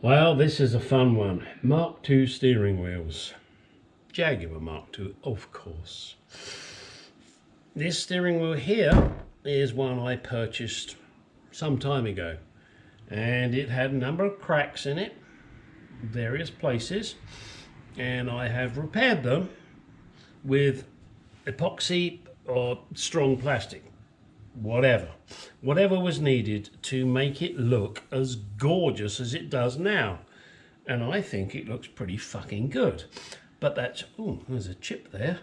Well, this is a fun one. Mark II steering wheels. Jaguar Mark II, of course. This steering wheel here is one I purchased some time ago, and it had a number of cracks in it, various places, and I have repaired them with epoxy or strong plastic, whatever was needed to make it look as gorgeous as it does now. And I think it looks pretty fucking good. But that's, oh, there's a chip there.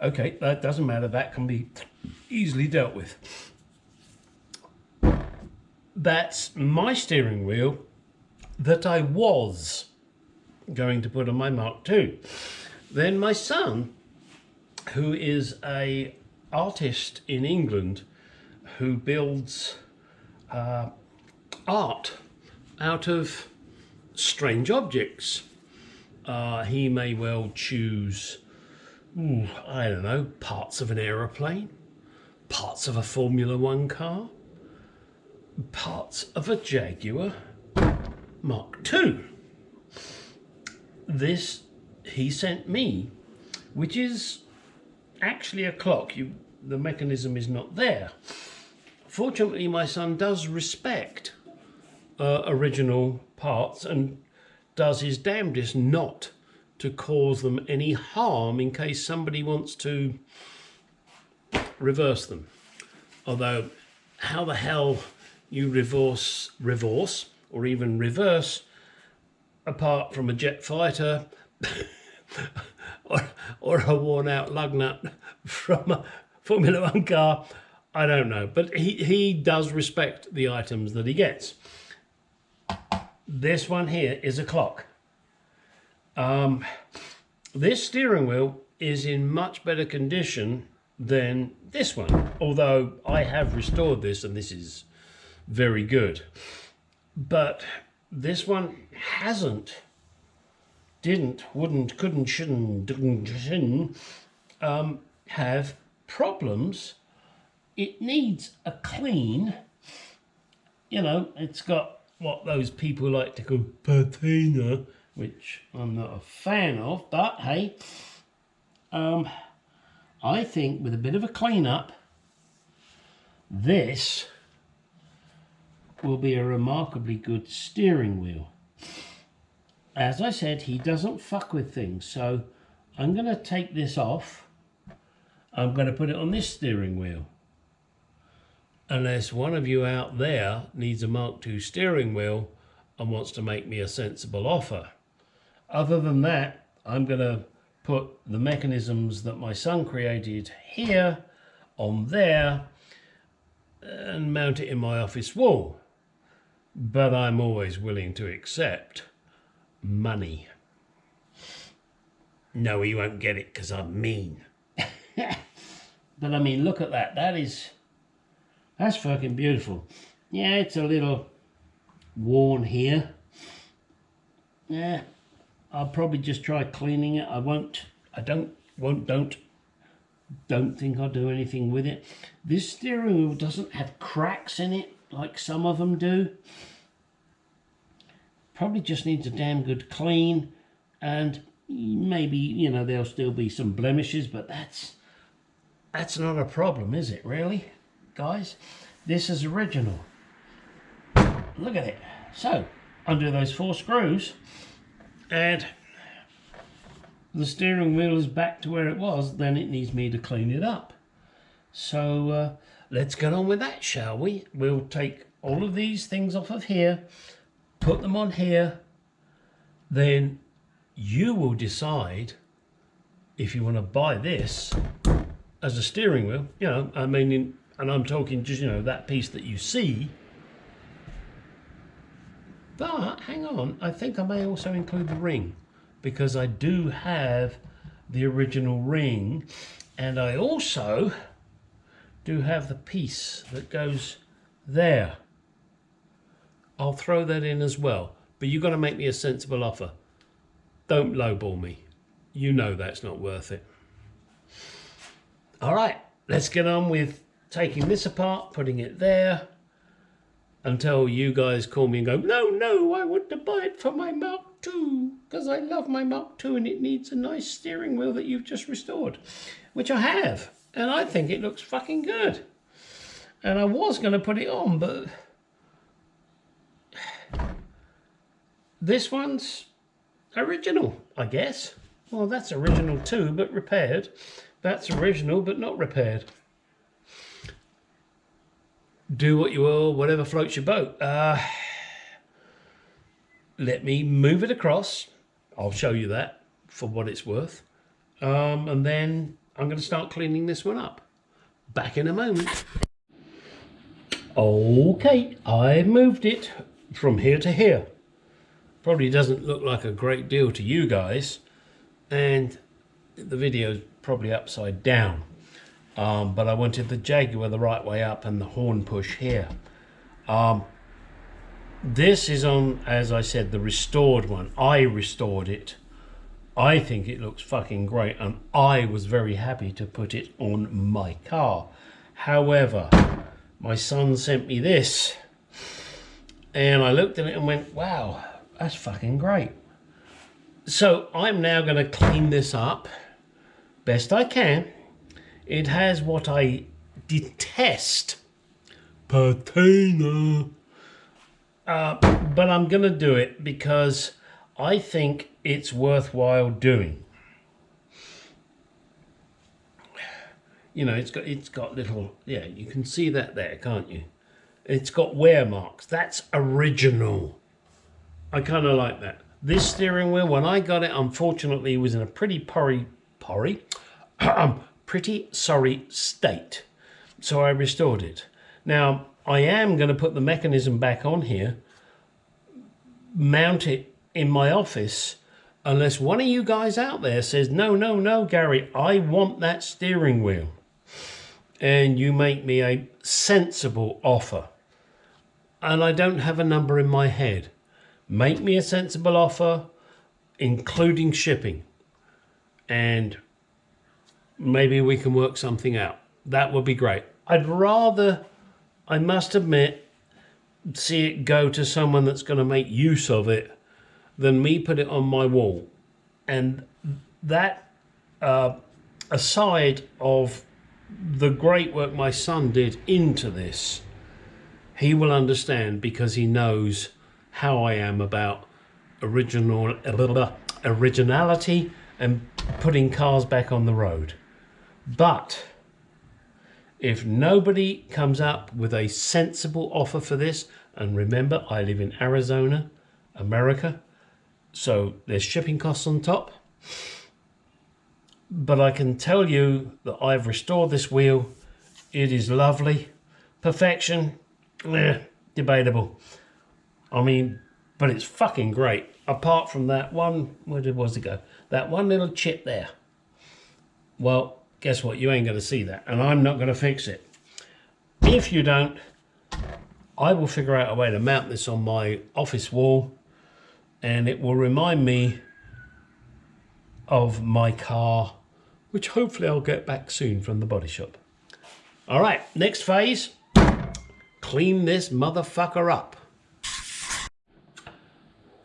Okay, that doesn't matter, that can be easily dealt with. That's my steering wheel that I was going to put on my Mark II. Then my son, who is a artist in England who builds art out of strange objects. He may well choose, I don't know, parts of an aeroplane, parts of a Formula One car, parts of a Jaguar Mark II. This he sent me, which is actually a clock. The mechanism is not there. Fortunately, my son does respect original parts and does his damnedest not to cause them any harm in case somebody wants to reverse them. Although, how the hell you reverse or even reverse a part from a jet fighter or a worn out lug nut from a Formula One car, I don't know. But he does respect the items that he gets. This one here is a clock. This steering wheel is in much better condition than this one, although I have restored this and this is very good. But this one shouldn't have problems. It needs a clean. You know, it's got what those people like to call patina, which I'm not a fan of, but hey, I think with a bit of a clean up, this will be a remarkably good steering wheel. As I said, he doesn't fuck with things, so I'm going to take this off. I'm going to put it on this steering wheel. Unless one of you out there needs a Mark II steering wheel and wants to make me a sensible offer. Other than that, I'm going to put the mechanisms that my son created here on there and mount it in my office wall. But I'm always willing to accept money. No, he won't get it because I'm mean. But I mean, look at that. That's fucking beautiful. Yeah, it's a little worn here. Yeah, I'll probably just try cleaning it. Don't think I'll do anything with it. This steering wheel doesn't have cracks in it like some of them do. Probably just needs a damn good clean, and maybe, you know, there'll still be some blemishes, but that's not a problem, is it, really, guys? This is original. Look at it. So, undo those 4 screws, and the steering wheel is back to where it was. Then it needs me to clean it up. So, let's get on with that, shall we? We'll take all of these things off of here, put them on here, then you will decide if you want to buy this as a steering wheel. You know, I mean, and I'm talking just, you know, that piece that you see. But hang on, I think I may also include the ring, because I do have the original ring, and I also do have the piece that goes there. I'll throw that in as well, but you've got to make me a sensible offer. Don't lowball me. You know that's not worth it. All right, let's get on with taking this apart, putting it there. until you guys call me and go, no, I want to buy it for my Mark II because I love my Mark II and it needs a nice steering wheel that you've just restored, which I have, and I think it looks fucking good. And I was going to put it on, but this one's original, I guess. Well, that's original too, but repaired. That's original, but not repaired. Do what you will, whatever floats your boat. Let me move it across. I'll show you that for what it's worth. And then I'm going to start cleaning this one up. Back in a moment. Okay, I've moved it from here to here. Probably doesn't look like a great deal to you guys, and the video's probably upside down. But I wanted the Jaguar the right way up and the horn push here. This is on, as I said, the restored one. I restored it. I think it looks fucking great, and I was very happy to put it on my car. However, my son sent me this, and I looked at it and went, wow, that's fucking great. So I'm now going to clean this up best I can. It has what I detest, patina. But I'm going to do it because I think it's worthwhile doing. You know, it's got little, yeah, you can see that there, can't you? It's got wear marks. That's original. I kind of like that. This steering wheel, when I got it, unfortunately, was in a pretty pretty sorry state. So I restored it. Now, I am going to put the mechanism back on here, mount it in my office, unless one of you guys out there says, no, Gary, I want that steering wheel. And you make me a sensible offer. And I don't have a number in my head. Make me a sensible offer, including shipping. And maybe we can work something out. That would be great. I'd rather, I must admit, see it go to someone that's going to make use of it than me put it on my wall. And that, aside of the great work my son did into this, he will understand because he knows how I am about originality and putting cars back on the road. But if nobody comes up with a sensible offer for this, and remember, I live in Arizona, America, so there's shipping costs on top. But I can tell you that I've restored this wheel. It is lovely. Perfection, debatable. I mean, but it's fucking great. Apart from that one, where was it go? That one little chip there. Well, guess what? You ain't going to see that, and I'm not going to fix it. If you don't, I will figure out a way to mount this on my office wall, and it will remind me of my car, which hopefully I'll get back soon from the body shop. All right, next phase, clean this motherfucker up.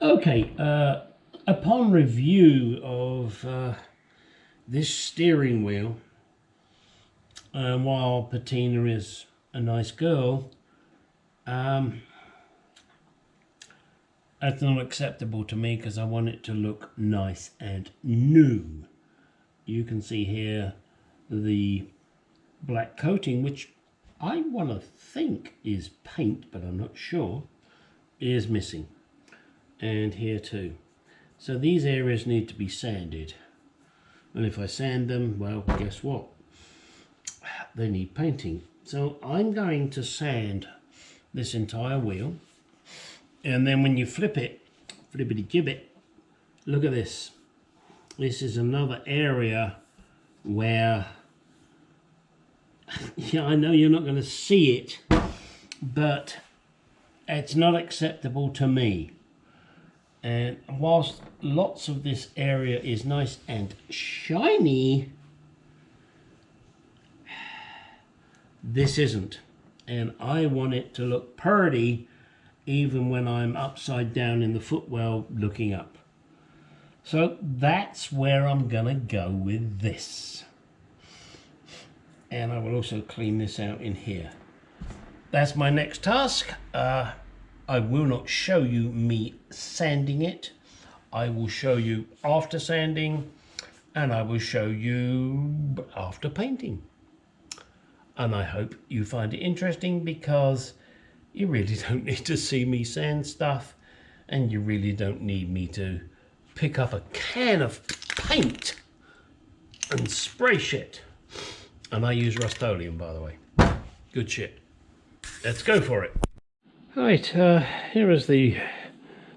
Okay, upon review of this steering wheel, while Patina is a nice girl, that's not acceptable to me because I want it to look nice and new. You can see here the black coating, which I want to think is paint, but I'm not sure, is missing. And here too. So these areas need to be sanded. And if I sand them, well, guess what? They need painting. So I'm going to sand this entire wheel. And then when you flip it, flippity gibbet, look at this. This is another area where, yeah, I know you're not going to see it, but it's not acceptable to me. And whilst lots of this area is nice and shiny, this isn't. And I want it to look pretty even when I'm upside down in the footwell looking up. So that's where I'm gonna go with this. And I will also clean this out in here. That's my next task. I will not show you me sanding it. I will show you after sanding, and I will show you after painting. And I hope you find it interesting, because you really don't need to see me sand stuff, and you really don't need me to pick up a can of paint and spray shit. And I use Rust-Oleum, by the way. Good shit. Let's go for it. Right, here is the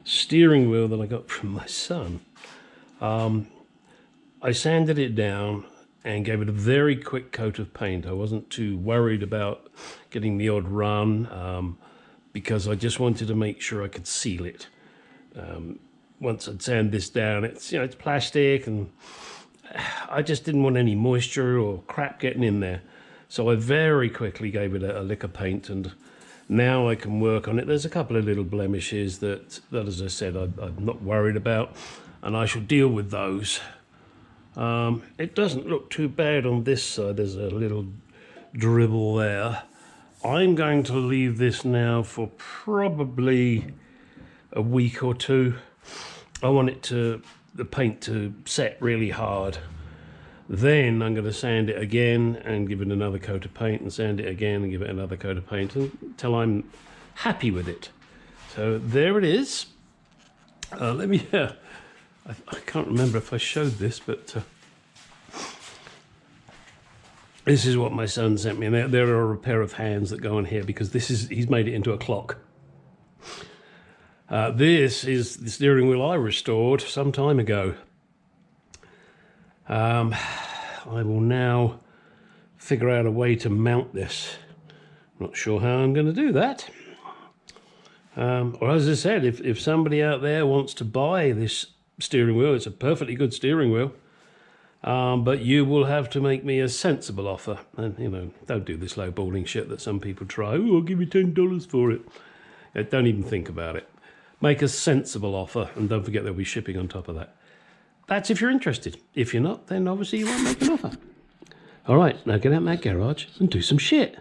steering wheel that I got from my son. I sanded it down and gave it a very quick coat of paint. I wasn't too worried about getting the odd run, because I just wanted to make sure I could seal it. Once I'd sand this down, it's, you know, it's plastic, and I just didn't want any moisture or crap getting in there. So I very quickly gave it a lick of paint, and now I can work on it. There's a couple of little blemishes that as I said, I'm not worried about, and I shall deal with those. It doesn't look too bad on this side. There's a little dribble there. I'm going to leave this now for probably a week or two. I want the paint to set really hard. Then I'm going to sand it again and give it another coat of paint, and sand it again and give it another coat of paint until I'm happy with it. So there it is. Let me, I can't remember if I showed this, but this is what my son sent me. And there are a pair of hands that go on here, because he's made it into a clock. This is the steering wheel I restored some time ago. I will now figure out a way to mount this. Not sure how I'm going to do that. Or as I said, if somebody out there wants to buy this steering wheel, it's a perfectly good steering wheel, but you will have to make me a sensible offer. And, you know, don't do this lowballing shit that some people try. Oh, I'll give you $10 for it. Don't even think about it. Make a sensible offer, and don't forget there'll be shipping on top of that. That's if you're interested. If you're not, then obviously you won't make an offer. All right, now get out in that garage and do some shit.